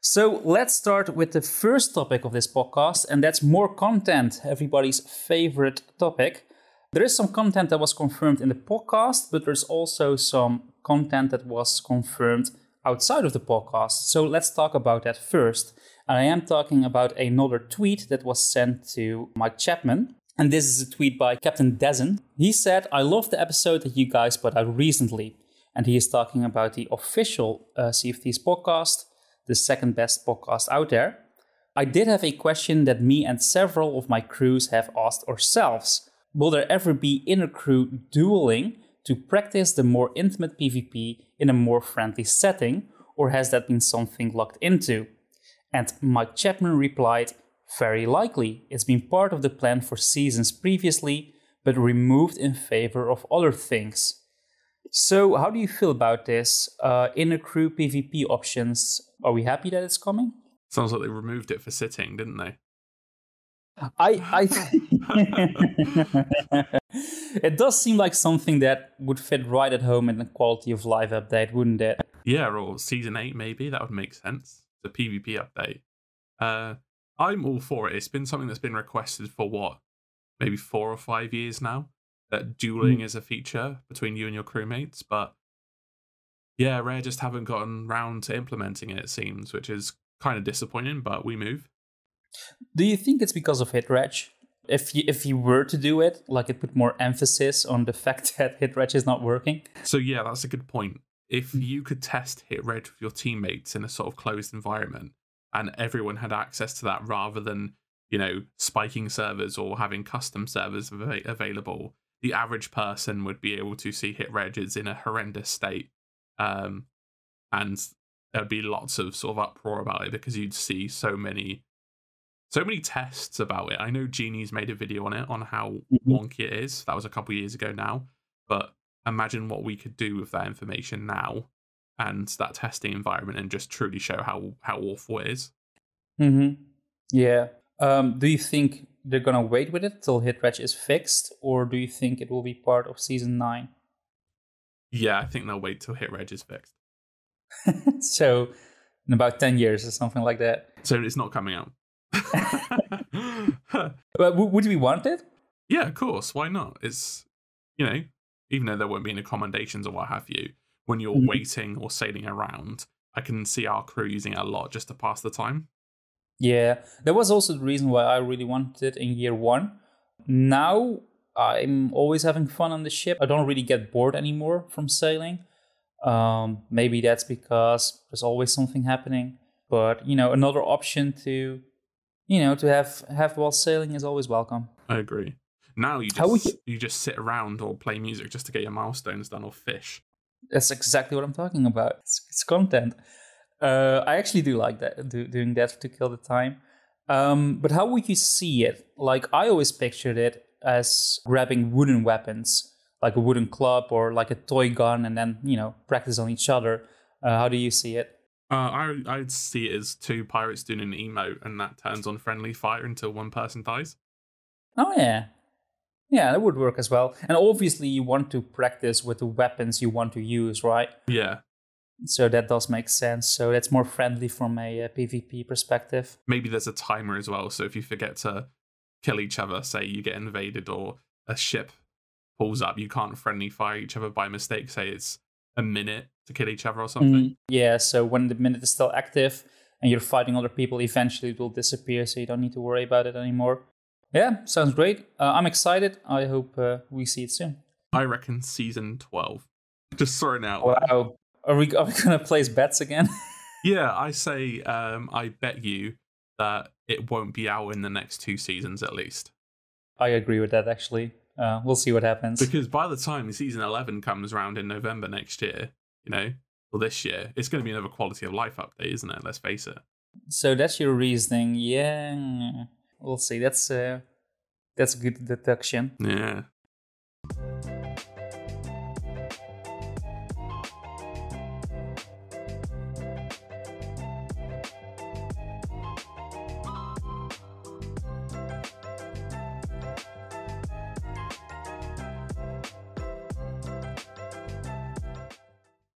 So let's start with the first topic of this podcast, and that's more content, everybody's favorite topic. There is some content that was confirmed in the podcast, but there's also some content that was confirmed outside of the podcast. So let's talk about that first. I am talking about another tweet that was sent to Mike Chapman. And this is a tweet by Captain Dezen. He said, "I love the episode that you guys put out recently." And he is talking about the official Sea of Thieves podcast, the second best podcast out there. "I did have a question that me and several of my crews have asked ourselves. Will there ever be inter-crew dueling to practice the more intimate PvP in a more friendly setting, or has that been something locked into?" And Mike Chapman replied, "Very likely. It's been part of the plan for seasons previously, but removed in favor of other things." So how do you feel about this? Inter-crew PvP options, are we happy that it's coming? Sounds like they removed it for sitting, didn't they? It does seem like something that would fit right at home in the quality of life update, wouldn't it? Yeah, or Season 8 maybe, that would make sense. The PvP update. I'm all for it. It's been something that's been requested for maybe 4 or 5 years now, that dueling is a feature between you and your crewmates, but yeah, Rare just haven't gotten round to implementing it seems, which is kind of disappointing, but we move. Do you think it's because of hit reg? If you were to do it, like it put more emphasis on the fact that hit reg is not working? So yeah, that's a good point. If you could test hit reg with your teammates in a sort of closed environment, and everyone had access to that rather than, spiking servers or having custom servers available, the average person would be able to see hit regs in a horrendous state. And there'd be lots of sort of uproar about it because you'd see so many tests about it. I know Genie's made a video on it, on how wonky it is. That was a couple of years ago now. But imagine what we could do with that information now and that testing environment and just truly show how awful it is. Mm-hmm. Yeah. Do you think they're going to wait with it till hit reg is fixed, or do you think it will be part of Season 9? Yeah, I think they'll wait till hit reg is fixed. So in about 10 years or something like that. So it's not coming out. But would we want it? Yeah, of course. Why not? It's, even though there won't be any commendations or what have you, when you're waiting or sailing around, I can see our crew using it a lot just to pass the time. Yeah, that was also the reason why I really wanted it in year 1. Now I'm always having fun on the ship. I don't really get bored anymore from sailing. Maybe that's because there's always something happening. But, another option to have while sailing is always welcome. I agree. Now you just sit around or play music just to get your milestones done or fish. That's exactly what I'm talking about. It's content. I actually do like that, doing that to kill the time. But how would you see it? Like, I always pictured it as grabbing wooden weapons, like a wooden club or like a toy gun, and then, practice on each other. How do you see it? I'd see it as 2 pirates doing an emote, and that turns on friendly fire until one person dies. Oh, yeah. Yeah, that would work as well. And obviously you want to practice with the weapons you want to use, right? Yeah. So that does make sense. So that's more friendly from a PvP perspective. Maybe there's a timer as well. So if you forget to kill each other, say you get invaded or a ship pulls up, you can't friendly fire each other by mistake. Say it's a minute to kill each other or something. Yeah, so when the minute is still active and you're fighting other people, eventually it will disappear, so you don't need to worry about it anymore. Yeah, sounds great. I'm excited. I hope we see it soon. I reckon Season 12. Just throwing out. Wow. Are we going to place bets again? Yeah, I say I bet you that it won't be out in the next 2 seasons at least. I agree with that, actually. We'll see what happens. Because by the time Season 11 comes around in November next year, or this year, it's going to be another quality of life update, isn't it? Let's face it. So that's your reasoning. Yeah, we'll see. That's a good deduction. Yeah.